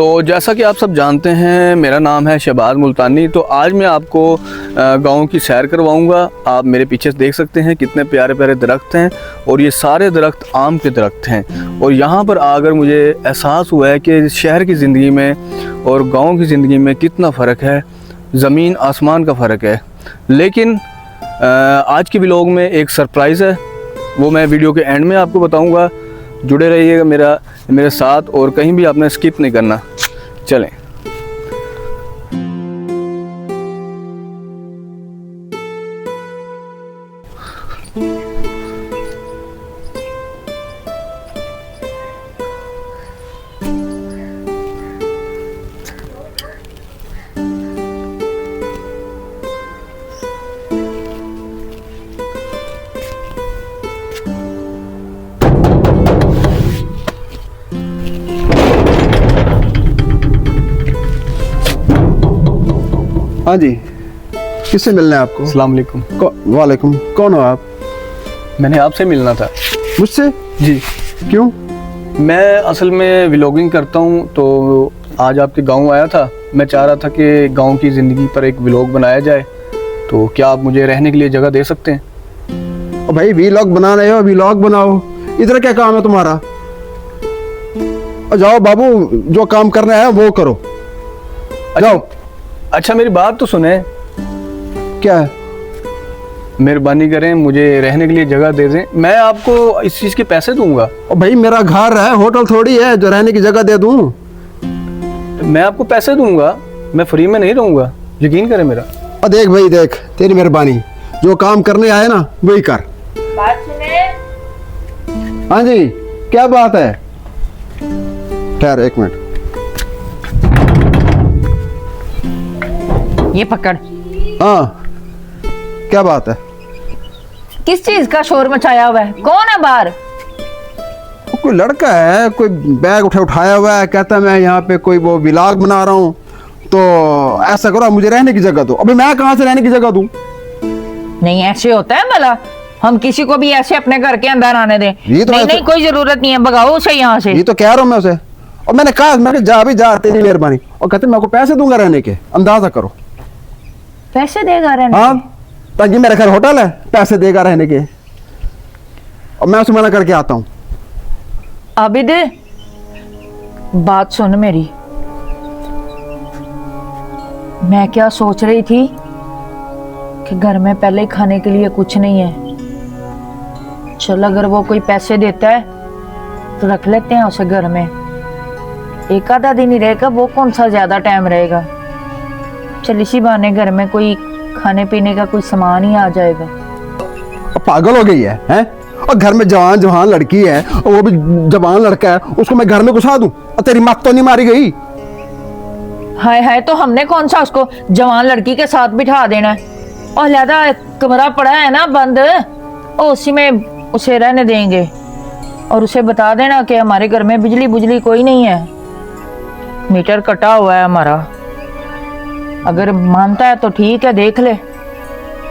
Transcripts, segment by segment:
तो जैसा कि आप सब जानते हैं, मेरा नाम है शहबाज मुल्तानी। तो आज मैं आपको गांव की सैर करवाऊंगा। आप मेरे पीछे देख सकते हैं कितने प्यारे प्यारे दरख्त हैं और ये सारे दरख्त आम के दरख्त हैं। और यहाँ पर आकर मुझे एहसास हुआ है कि शहर की ज़िंदगी में और गांव की ज़िंदगी में कितना फ़र्क है, ज़मीन आसमान का फ़र्क है। लेकिन आज के व्लॉग में एक सरप्राइज़ है, वो मैं वीडियो के एंड में आपको बताऊँगा। जुड़े रहिएगा मेरे साथ और कहीं भी आपने स्किप नहीं करना। चलें। हाँ जी, किससे मिलना है आपको? अस्सलाम वालेकुम। वालेकुम। कौन हो आप? मैंने आपसे मिलना था। मुझसे? जी। क्यों? मैं असल में व्लॉगिंग करता हूँ, तो आज आपके गांव आया था। मैं चाह रहा था कि गांव की ज़िंदगी पर एक व्लॉग बनाया जाए, तो क्या आप मुझे रहने के लिए जगह दे सकते हैं? ओ भाई, व्लॉग बना रहे हो, व्लॉग बनाओ। इधर क्या काम है तुम्हारा? और जाओ बाबू, जो काम करना है वो करो। जाओ। अच्छा मेरी बात तो सुने। क्या है? मेहरबानी करें, मुझे रहने के लिए जगह दे दें। मैं आपको इस चीज़ के पैसे दूंगा। ओ भाई, मेरा घर है, होटल थोड़ी है जो रहने की जगह दे दूं। मैं आपको पैसे दूंगा, मैं फ्री में नहीं रहूंगा, यकीन करें मेरा। और देख भाई, देख, तेरी मेहरबानी, जो काम करने आए ना वही कर। बात सुने। हाँ जी, क्या बात है? ठहर एक मिनट। ये पकड़। हाँ, क्या बात है? किस चीज का शोर मचाया हुआ है? कौन है बाहर? कोई लड़का है, कोई बैग उठाया हुआ है, कहता है मैं यहाँ पे कोई वो व्लॉग बना रहा हूँ, तो ऐसा करो मुझे रहने की जगह दो। अभी मैं कहाँ से रहने की जगह दूँ? नहीं, ऐसे होता है भला? हम किसी को भी ऐसे अपने घर के अंदर आने दें? ये तो नहीं, कोई जरूरत नहीं है, भगाओ उसे यहाँ से। ये तो कह रहा हूँ मैं उसे। और मैंने कहा, मैं जा भी जा, तेरी मेहरबानी। और कहते मैं आपको पैसे दूंगा रहने के, अंदाजा करो। पैसे देगा रहने? हाँ, ताकि मेरा घर होटल है, पैसे देगा रहने के। और मैं उसे मना करके आता हूँ। आबिद, बात सुन मेरी। मैं क्या सोच रही थी कि घर में पहले खाने के लिए कुछ नहीं है। चल, अगर वो कोई पैसे देता है तो रख लेते हैं उसे घर में। एक आधा दिन ही रहेगा, वो कौन सा ज्यादा टाइम रहेगा। चल, इसी बहाने घर में कोई खाने पीने का कोई सामान ही आ जाएगा। पागल हो गई है, हैं? और घर में जवान लड़की है, और वो भी जवान लड़का है, उसको मैं घर में घुसा दूं? और तेरी मत तो नहीं मारी गई? हाय हाय, तो हमने कौन सा उसको जवान लड़की के साथ बिठा देना है? और ज्यादा कमरा पड़ा है ना बंद, और उसी में उसे रहने देंगे। और उसे बता देना कि हमारे घर में बिजली कोई नहीं है, मीटर कटा हुआ है हमारा। अगर मानता है तो ठीक है, देख ले।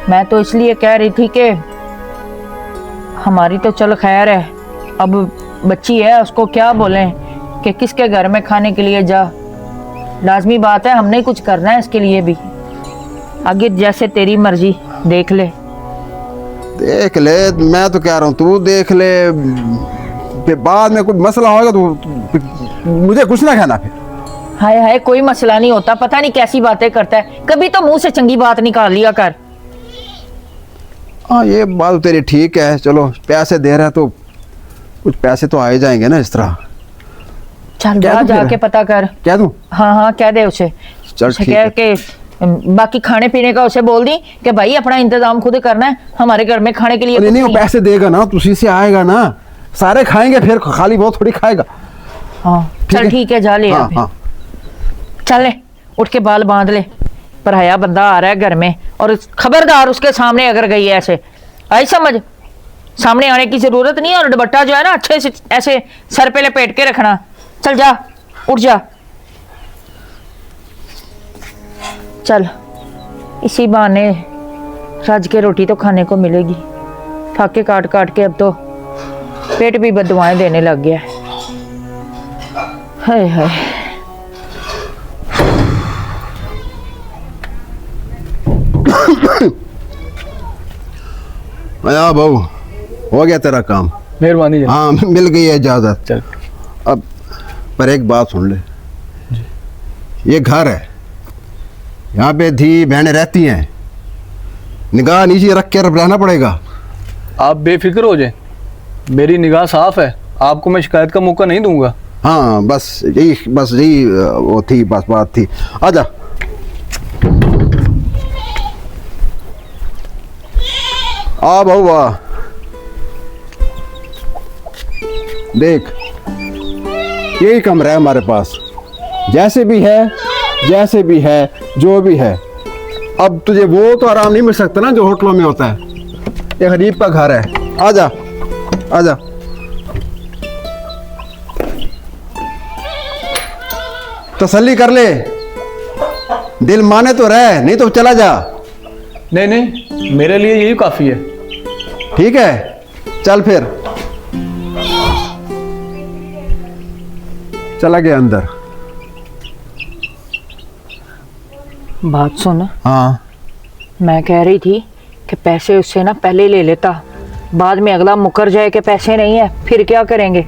मैं तो इसलिए कह रही थी कि हमारी तो चल खैर है, अब बच्ची है, उसको क्या बोलें कि किसके घर में खाने के लिए जा। लाजमी बात है, हमने कुछ करना है इसके लिए भी। आगे जैसे तेरी मर्जी, देख ले। देख ले, मैं तो कह रहा हूँ तू देख ले। फिर बाद में कोई मसला होगा तो मुझे कुछ ना कहना फिर। हाय हाय, कोई मसला नहीं होता, पता नहीं कैसी बातें करता है। कभी तो मुंह से चंगी बात निकाल लिया कर। हाँ, ये बात तेरी ठीक है। चलो, पैसे दे रहा है तो कुछ पैसे तो आए जाएंगे ना इस तरह। चल जा, जाके पता कर। क्या दूं? हाँ, कह दे उसे। चल ठीक है। के बाकी खाने पीने का उसे बोल दी कि भाई अपना इंतजाम खुद करना है, हमारे घर में खाने के लिए नहीं, वो पैसे देगा ना, तो उसी से आएगा ना। सारे खाएंगे, फिर खाली वो थोड़ी खाएगा। हाँ चल ठीक है, जा ले। हाँ, हाँ। चल ले, उठ के बाल बांध ले। पराया बंदा आ रहा है घर में, और खबरदार उसके सामने अगर गई है ऐसे, आई समझ, सामने आने की जरूरत नहीं है। और दुपट्टा जो है ना, अच्छे से ऐसे सर पे लपेट के रखना। चल जा, उठ जा। चल, इसी बहाने रज के रोटी तो खाने को मिलेगी। फाके काट काट के अब तो पेट भी बददुआएं देने लग गया है। हाय हाय। हाँ बहू, हो गया तेरा काम। मेहरबानी जनाब। हाँ मिल गई है इजाज़त। चल। अब पर एक बात सुन ले, ये घर है, यहाँ पे धी बहनें रहती हैं, निगाह नीचे रख के रहना पड़ेगा। आप बेफिक्र हो जाए, मेरी निगाह साफ है, आपको मैं शिकायत का मौका नहीं दूंगा। हाँ बस यही वो थी, बस बात थी। आजा। आ बहू वाह, देख यही कमरा है हमारे पास, जैसे भी है जो भी है। अब तुझे वो तो आराम नहीं मिल सकता ना जो होटलों में होता है। ये गरीब का घर है। आजा आजा। तसल्ली कर ले, दिल माने तो रह, नहीं तो चला जा। नहीं नहीं, मेरे लिए यही काफ़ी है। ठीक है, चल फिर। चला गया अंदर। बात सुन, हाँ मैं कह रही थी कि पैसे उससे ना पहले ले लेता, बाद में अगला मुकर जाए कि पैसे नहीं है, फिर क्या करेंगे।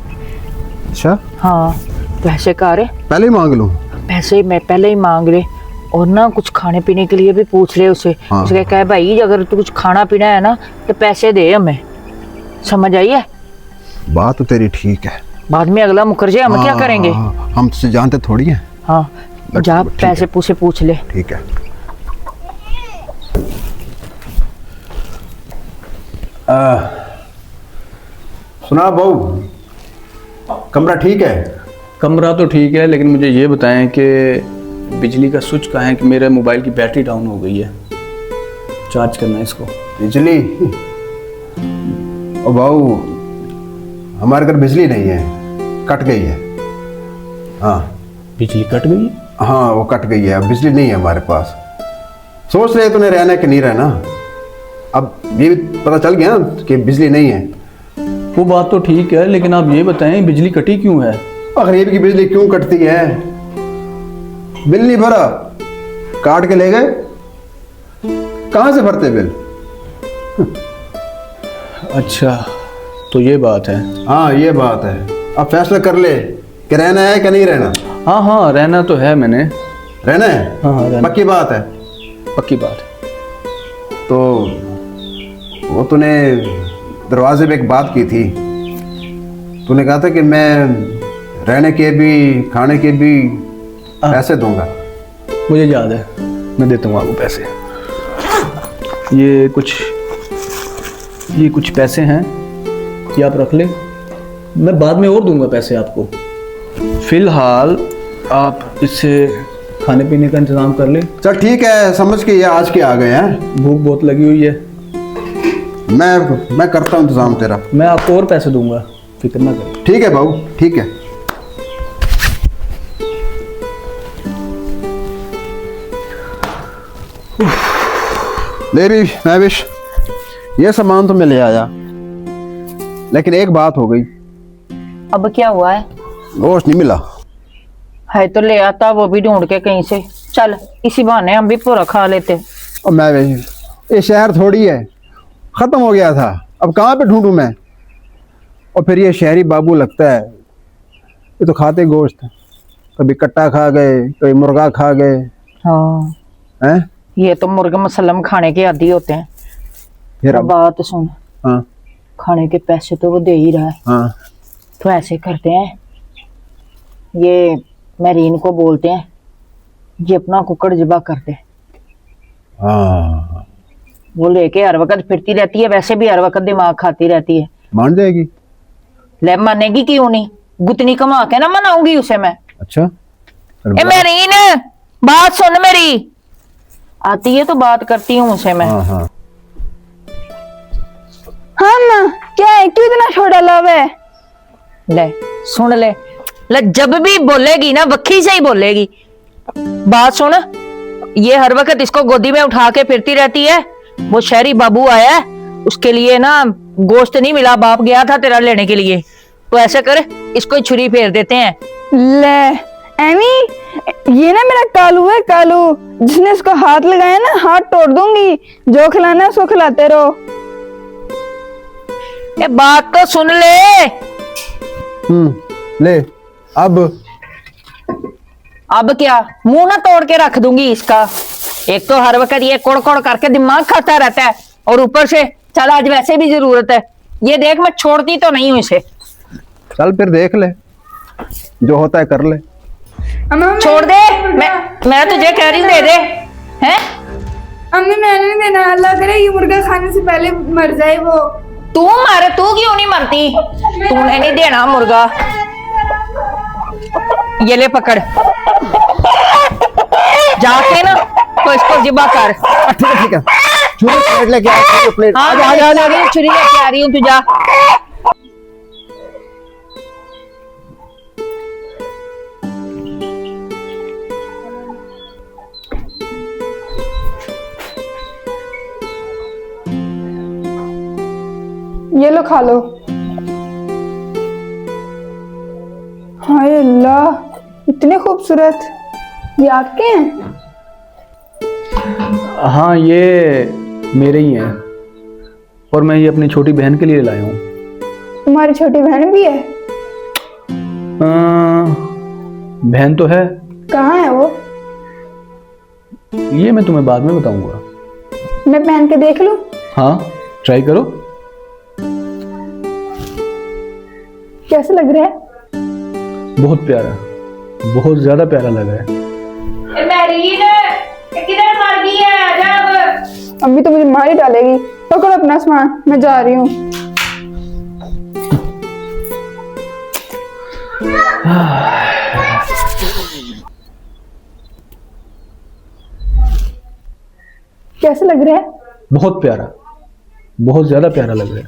अच्छा, हाँ वैसे कर, पहले ही मांग लूँ। पैसे मैं पहले ही मांग ले, और ना कुछ खाने पीने के लिए भी पूछ ले उसे। हाँ। उसे कहे भाई अगर तू कुछ खाना पीना है ना तो पैसे दे हमें, समझ आई है। बात तो तेरी ठीक है, बाद में अगला मुकर जाए हम क्या करेंगे। हम तुझसे जानते थोड़ी हैं। हाँ जा पैसे पूछे पूछ ले। ठीक है। सुना बहू, कमरा ठीक है? कमरा तो ठीक है, लेकिन मुझे ये बताएं कि बिजली का स्विच कहाँ है, कि मेरे मोबाइल की बैटरी डाउन हो गई है, चार्ज करना है इसको। बिजली? ओ बहू, हमारे घर बिजली नहीं है, कट गई है। हाँ बिजली कट गई है? हाँ वो कट गई है, अब बिजली नहीं है हमारे पास। सोच रहे तूने रहना कि नहीं रहना, अब ये भी पता चल गया ना कि बिजली नहीं है। वो बात तो ठीक है, लेकिन आप ये बताएं बिजली कटी क्यों है? गरीब की बिजली क्यों कटती है? बिल नहीं भरा, काट के ले गए। कहाँ से भरते बिल? अच्छा तो ये बात है। हाँ ये बात है। अब फैसला कर ले कि रहना है कि नहीं रहना। हाँ हाँ रहना तो है, मैंने रहना है? हाँ हाँ रहना। पक्की बात है? पक्की बात है। तो वो तूने दरवाजे पे एक बात की थी, तूने कहा था कि मैं रहने के भी खाने के भी पैसे दूंगा। मुझे याद है, मैं देता हूँ आपको पैसे। ये कुछ पैसे हैं, ये आप रख लें, मैं बाद में और दूंगा पैसे आपको। फिलहाल आप इससे खाने पीने का इंतज़ाम कर लें। चल ठीक है, समझ के ये आज के आ गए हैं। भूख बहुत लगी हुई है। मैं करता हूँ इंतजाम तेरा। मैं आपको और पैसे दूंगा, फिक्र ना करें। ठीक है बाबू, ठीक है। ले भी मैं विश, ये सामान तो मैं ले आया, लेकिन एक बात हो गई। अब क्या हुआ है? गोश्त नहीं मिला। है तो ले आता वो भी ढूंढ के कहीं से, चल इसी बहाने हम भी पूरा खा लेते। और मैं विश, ये शहर थोड़ी है, खत्म हो गया था, अब कहाँ पे ढूंढूं मैं? और फिर ये शहरी बाबू लगता है, ये तो खाते गोश्त, कभी कट्टा खा गए, कभी मुर्गा खा गए। हाँ हैं? ये तो मुर्गा मसलम खाने के आदी होते हैं। फिर अब बात सुन, हाँ खाने के पैसे तो वो दे ही रहा है, हाँ तो ऐसे करते हैं, ये मैरीन को बोलते हैं ये अपना कुकड़ ज़िबा कर दे। हाँ, वो लेके हर वक्त फिरती रहती है, वैसे भी हर वक्त दिमाग खाती रहती है। मान जाएगी? ले मानेगी क्यों नहीं, गुतनी कमा के ना मनाऊंगी उसे मैं। अच्छा ए मैरीन, बात सुन मेरी, आती है तो बात करती हूँ उसे मैं। हाँ हाँ हाँ माँ, क्या है, क्यों इतना छोटा लव है? ले सुन ले, जब भी बोलेगी ना वक्खी से ही बोलेगी। बात सुन, ये हर वक्त इसको गोदी में उठा के फिरती रहती है। वो शहरी बाबू आया है, उसके लिए ना गोश्त नहीं मिला, बाप गया था तेरा लेने के लिए, तो ऐसे कर इसको छुरी फेर देते हैं। ले एमी, ये ना मेरा कालू है, कालू, जिसने इसको हाथ लगाया ना हाथ तोड़ दूंगी। जो खिलाना है उसको खिलाते रहो। ये बात तो सुन ले। ले अब क्या, मुंह ना तोड़ के रख दूंगी इसका। एक तो हर वक्त ये कोड़ कोड़ करके दिमाग खाता रहता है, और ऊपर से चल आज वैसे भी जरूरत है। ये देख मैं छोड़ती तो नहीं हूं इसे। चल फिर देख ले, जो होता है कर ले। अम्मा छोड़ दे, मैं तुझे कह रही हूँ दे दे। हैं अम्मी मैंने नहीं देना, अल्लाह करे ये मुर्गा खाने से पहले मर जाए वो। तू मर, तू क्यों नहीं मरती? तूने नहीं देना मुर्गा। ये ले पकड़, जाके ना तो इसको जिबा कर। ठीक है छुरी प्लेट लेके आ, प्लेट हाँ, आ छुरी लेके आ रही हूँ, तू जा। ये लो खा लो। हाय अल्लाह, इतने खूबसूरत, ये आपके हैं? हाँ, ये मेरे ही हैं, और मैं ये अपनी छोटी बहन के लिए लाया हूँ। तुम्हारी छोटी बहन भी है? बहन तो है। कहाँ है वो? ये मैं तुम्हें बाद में बताऊंगा। मैं पहन के देख लूं? हाँ, ट्राई करो। कैसे लग रहा है? बहुत प्यारा, बहुत ज्यादा प्यारा लग रहा है। किधर मर गई है? आजा अब। अम्मी तो मुझे मार ही डालेगी। पकड़ो अपना सामान, मैं जा रही हूँ। कैसे लग रहा है? बहुत प्यारा, बहुत ज्यादा प्यारा लग रहा है।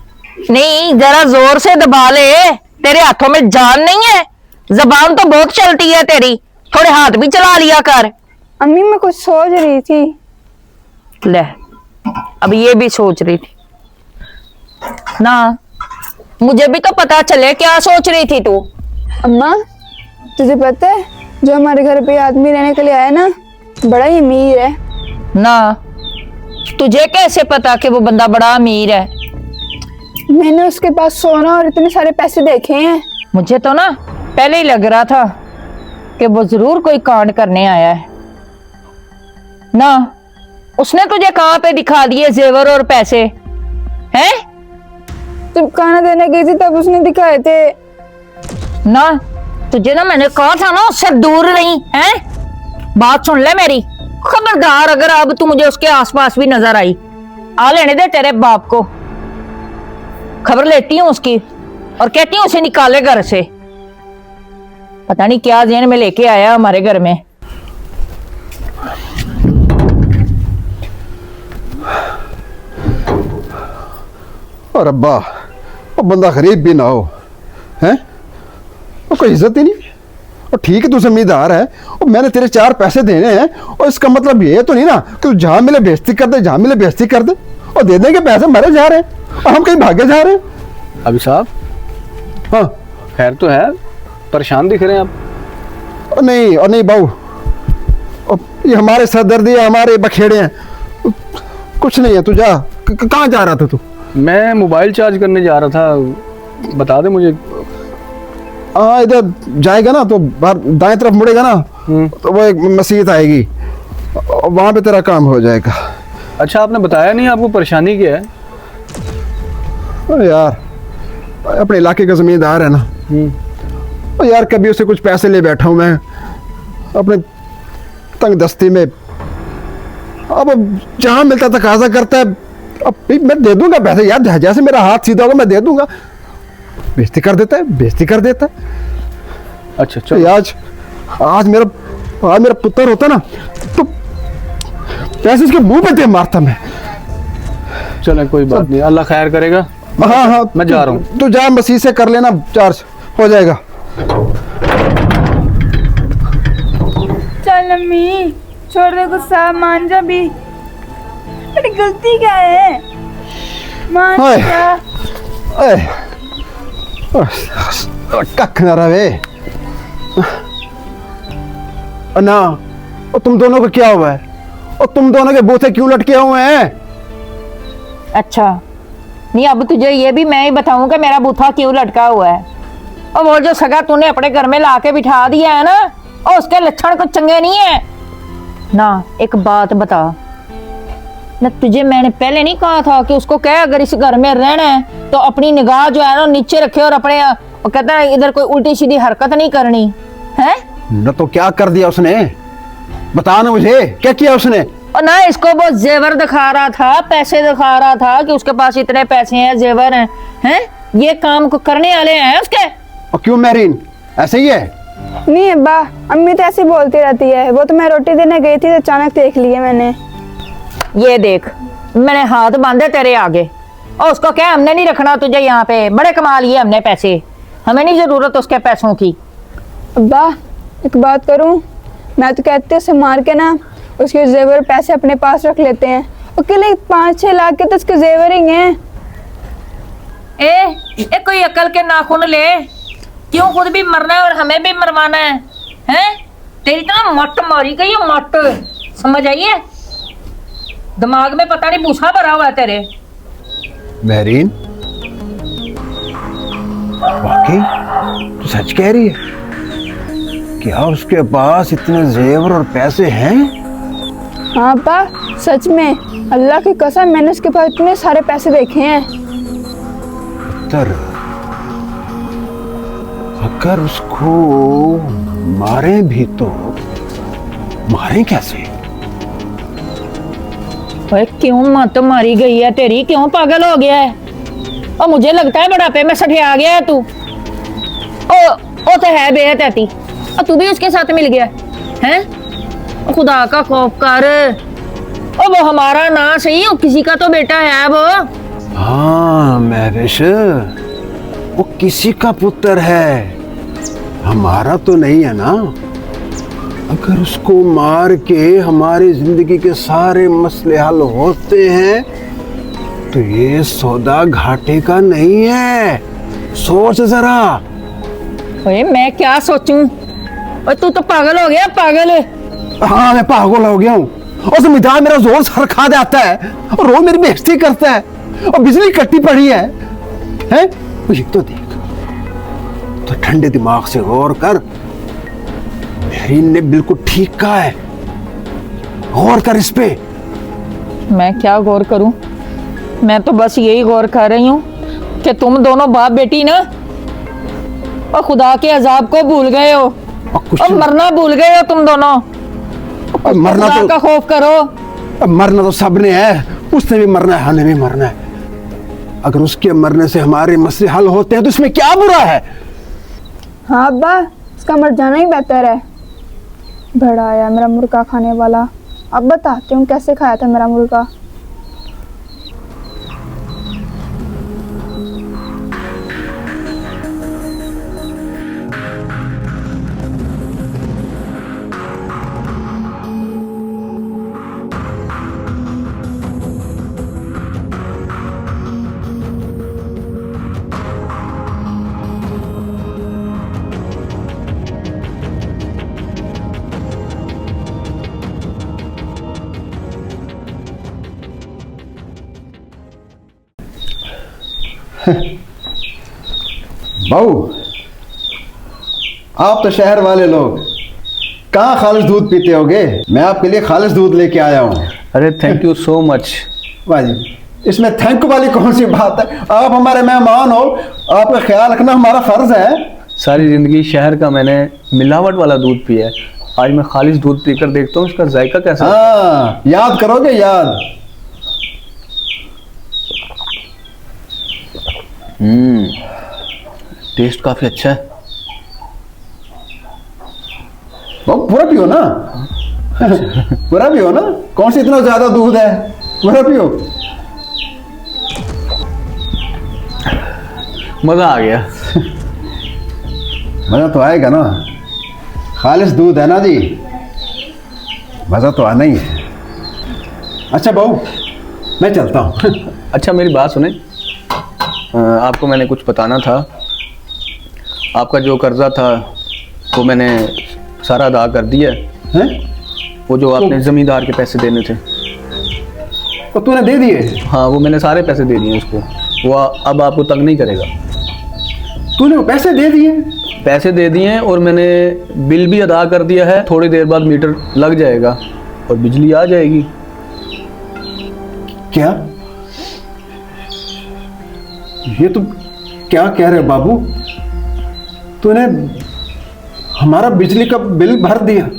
नहीं, जरा जोर से दबा ले, तेरे हाथों में जान नहीं है। जबान तो बहुत चलती है तेरी, थोड़े हाथ भी चला लिया कर। अम्मी मैं कुछ सोच रही थी। ले, अब ये भी सोच रही थी ना, मुझे भी तो पता चले क्या सोच रही थी तू। अम्मा तुझे पता है जो हमारे घर पे आदमी रहने के लिए आया ना, बड़ा ही अमीर है। ना, तुझे कैसे पता कि वो बंदा बड़ा अमीर है? मैंने उसके पास सोना और इतने सारे पैसे देखे हैं। मुझे तो ना पहले ही लग रहा था कि वो जरूर कोई कांड करने आया है ना। उसने तुझे कहाँ पे दिखा दिए जेवर और पैसे हैं? जब खाना देने गई थी तब उसने दिखाए थे ना। तुझे ना मैंने कहा था ना उससे दूर नहीं है। बात सुन ले मेरी, खबरदार अगर अब तू मुझे उसके आसपास भी नजर आई, आ लेने दे तेरे बाप को। खबर लेती हूँ उसकी और कहती हूँ उसे निकाले घर से। पता नहीं क्या जेन में लेके आया हमारे घर में। और अब्बा वो बंदा गरीब भी ना हो, हैं? वो कोई इज्जत ही नहीं। और ठीक है तू जमींदार है और मैंने तेरे 4 पैसे देने हैं, और इसका मतलब ये तो नहीं ना कि तू जहाँ मिले बेइज्जती कर दे, जहाँ मिले बेइज्जती कर दे। और दे देंगे पैसे, मरे जा रहे हैं और हम कहीं भागे जा रहे हैं। अभी साहब, हाँ खैर तो है, परेशान दिख रहे हैं आप। और नहीं बाबू, ये हमारे सरदर्दी है, हमारे बखेड़े हैं, कुछ नहीं है। तू जा, कहाँ जा रहा था तू? मैं मोबाइल चार्ज करने जा रहा था, बता दे मुझे। हाँ इधर जाएगा ना तो बाहर दाएं तरफ मुड़ेगा ना तो वो एक मस्जिद आएगी, वहाँ पे तेरा काम हो जाएगा। अच्छा, आपने बताया नहीं आपको परेशानी क्या है? अरे यार अपने इलाके का जमींदार है ना, और यार कभी उससे कुछ पैसे ले बैठा हूँ मैं अपने तंग दस्ती में। अब जहाँ मिलता तकाजा करता है, अब भी मैं दे दूंगा पैसे यार, जैसे मेरा हाथ सीधा होगा मैं दे दूंगा। बेइज्जती कर देता है, बेइज्जती कर देता है। अच्छा तो चलो। आज मेरा पुत्र होता ना तो पैसे उसके मुंह पे दे मारता मैं। चले कोई बात नहीं, अल्लाह खैर करेगा। हाँ मैं जा रहा हूँ। तू जा मसीह से कर लेना, चार्ज हो जाएगा। चल अम्मी छोड़ दे गुस्सा, मान जा भी। मेरी गलती क्या है? मान हाय। जा। कख ना रहे ना। और तुम दोनों को क्या हुआ है? और तुम दोनों के बूथे क्यों लटके हुए हैं? अच्छा, नहीं, अब तुझे ये भी मैं ही बताऊं कि मेरा बूथा क्यों लटका हुआ है। और वो जो सगा तूने अपने घर में लाके बिठा दिया है ना, और उसके लक्षण कुछ चंगे नहीं है ना। एक बात बता ना, तुझे मैंने पहले नहीं कहा था कि उसको कह अगर इस घर में रहना है तो अपनी निगाह जो है ना नीचे रखे, और अपने वो कहता है इधर कोई उल्टी सीधी हरकत नहीं करनी है। न तो क्या कर दिया उसने, बता ना मुझे, क्या किया उसने? और ना इसको वो जेवर दिखा रहा था, पैसे दिखा रहा था कि उसके पास इतने पैसे हैं, जेवर हैं। ये काम को करने वाले हैं उसके। और क्यों मेहरीन, ऐसे ही है? नहीं अब्बा, अम्मी तो ऐसे बोलती रहती है। वो तो मैं रोटी देने गई थी तो अचानक देख लिया मैंने। ये देख, मैंने हाथ बांधे तेरे आगे, और उसको क्या हमने नहीं रखना तुझे यहाँ पे, बड़े कमा लिए हमने पैसे, हमें नहीं जरूरत उसके पैसों की। अब्बा एक बात करूं, मैं तो कहती हूँ उसे मार के ना उसके जेवर पैसे अपने पास रख लेते हैं। अकेले 5-6 लाख के तो उसके जेवर ही हैं। ए कोई अकल के नाखून ले, क्यों खुद भी मरना है और हमें भी मरवाना है? हैं? तेरी इतना मट मारी गई है, मट, समझ आई है? दिमाग में पता नहीं भूसा भरा हुआ है तेरे। मेहरीन, वाकई तू सच कह रही है? क्या उसके पास इतने जेवर और पैसे हैं? हाँ अब्बा, सच में, अल्लाह की कसम, मैंने उसके पास इतने सारे पैसे देखे हैं। अगर उसको मारे भी तो मारे कैसे? ओए क्यों मत मारी गई है तेरी, क्यों पागल हो गया है? और मुझे लगता है बुढ़ापे में सठिया गया है तू। ओ तो है बेहतती, और तू भी उसके साथ मिल गया है? खुदा का खौफ कर, और वो हमारा ना सही, वो किसी का तो बेटा है वो। हाँ महविश, वो किसी का पुत्र है, हमारा तो नहीं है ना। अगर उसको मार के हमारी जिंदगी के सारे मसले हल होते हैं तो ये सौदा घाटे का नहीं है। सोच जरा। ओए मैं क्या सोचूं? ओए तू तो पागल हो गया, पागल। हाँ मैं पागल हो गया हूँ, और जमींदार मेरा जोर सर खा जाता है और रोज मेरी बेइज्जती करता है, और बिजली कट्टी पड़ी है। ये तो देख, तो ठंडे दिमाग से गौर कर, मेहरीन ने बिल्कुल ठीक कहा है, गौर कर इस पे। मैं क्या गौर करूं? मैं तो बस यही गौर कर रही हूं कि तुम दोनों बाप बेटी ना, और खुदा के अजाब को भूल गए हो, और मरना भूल गए हो तुम दोनों। मरना खुदा का खौफ करो। मरना तो सबने है, उसने भी मरना है, हमें भी मरना है। अगर उसके मरने से हमारे मसले हल होते हैं तो इसमें क्या बुरा है? हाँ अब्बा, उसका मर जाना ही बेहतर है। बड़ा आया मेरा मुर्गा खाने वाला। अब बताती हूँ कैसे खाया था मेरा मुर्गा। बहू, आप तो शहर वाले लोग कहाँ खालिश दूध पीते होगे? मैं आपके लिए खालिश दूध लेके आया हूँ। अरे थैंक यू सो मच। वाह जी, इसमें थैंक यू वाली कौन सी बात है? आप हमारे मेहमान हो, आपका ख्याल रखना हमारा फर्ज है। सारी ज़िंदगी शहर का मैंने मिलावट वाला दूध पिया है, आज मैं खालिश दूध पीकर देखता हूँ इसका जायका कैसा है। हाँ, याद करोगे? याद। टेस्ट काफ़ी अच्छा है। बहुत पूरा पियो ना। पूरा पियो ना, कौन सी इतना ज्यादा दूध है, पूरा पियो। मज़ा आ गया। मज़ा तो आएगा ना, खालिश दूध है ना जी, मज़ा तो आना ही है। अच्छा बहू, मैं चलता हूँ। अच्छा मेरी बात सुने, आपको मैंने कुछ बताना था। आपका जो कर्जा था वो मैंने सारा अदा कर दिया हैं? वो जो आपने ज़मींदार के पैसे देने थे। तो तूने दे दिए? हाँ वो मैंने सारे पैसे दे दिए उसको। वो अब आपको तंग नहीं करेगा। तूने वो पैसे दे दिए? पैसे दे दिए हैं और मैंने बिल भी अदा कर दिया है। थोड़ी देर बाद मीटर लग जाएगा और बिजली आ जाएगी। क्या? ये तो क्या कह रहे बाबू? तूने हमारा बिजली का बिल भर दिया,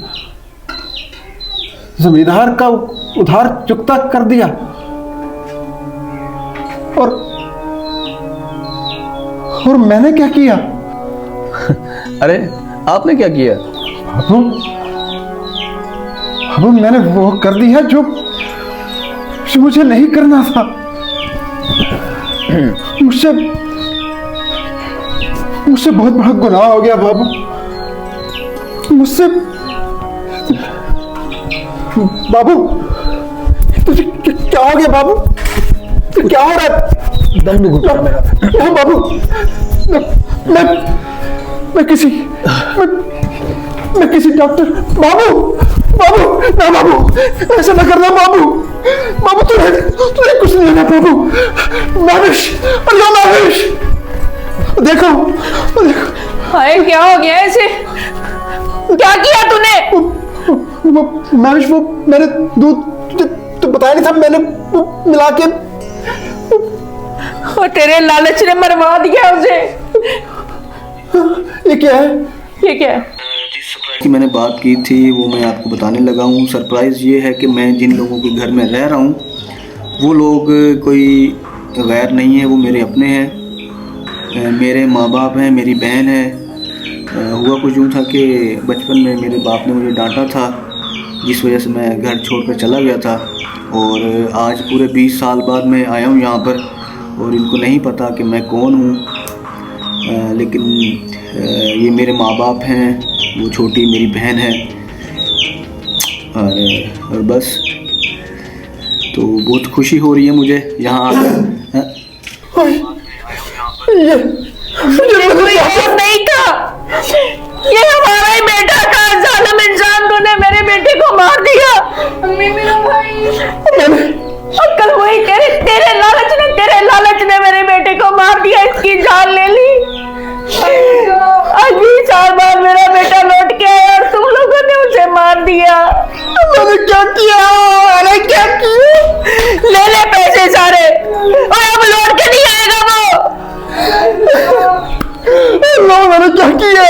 जमींदार का उधार चुकता कर दिया, और मैंने क्या किया? अरे आपने क्या किया? अब मैंने वो कर दिया जो मुझे नहीं करना था। मुझसे बहुत बड़ा गुनाह हो गया बाबू। मुझसे बाबू, तुझे क्या हो गया बाबू? क्या हो रहा है? दम घुट रहा मेरा। क्या बाबू? मैं किसी डॉक्टर। बाबू ना बाबू, ऐसा ना करना बाबू। बाबू तुझे कुछ नहीं होना बाबू। माविश, अल्लाह माविश, देखो। हाय क्या हो गया ऐसे? क्या किया तूने? माविश, वो मैंने दूध तो बताया नहीं था, मैंने मिला के। और तेरे लालच ने मरवा दिया उसे। ये क्या है? ये क्या है? कि मैंने बात की थी वो मैं आपको बताने लगा हूँ। सरप्राइज़ ये है कि मैं जिन लोगों के घर में रह रहा हूँ वो लोग कोई गैर नहीं है, वो मेरे अपने हैं। मेरे माँ बाप हैं, मेरी बहन है। हुआ कुछ यूँ था कि बचपन में मेरे बाप ने मुझे डांटा था, जिस वजह से मैं घर छोड़कर चला गया था। और आज पूरे 20 साल बाद मैं आया हूँ यहाँ पर, और इनको नहीं पता कि मैं कौन हूँ। लेकिन ये मेरे माँ बाप हैं, वो छोटी मेरी बहन है, और बस। तो बहुत खुशी हो रही है मुझे यहाँ आकर। ये कोई और नहीं था, ये हमारा ही बेटा था। जालिम इंसान, तूने मेरे बेटे को मार दिया। मेरा भाई, अक्ल वही तेरे लालच ने मेरे बेटे को मार दिया, इसकी जान ले ली। आज 20 साल बाद मेरा बेटा लौट के आया और तुम लोगों ने उसे मार दिया। मैंने क्या किया? अरे क्या किया? ले पैसे सारे, और अब लौट के नहीं आएगा वो। मैंने क्या किया?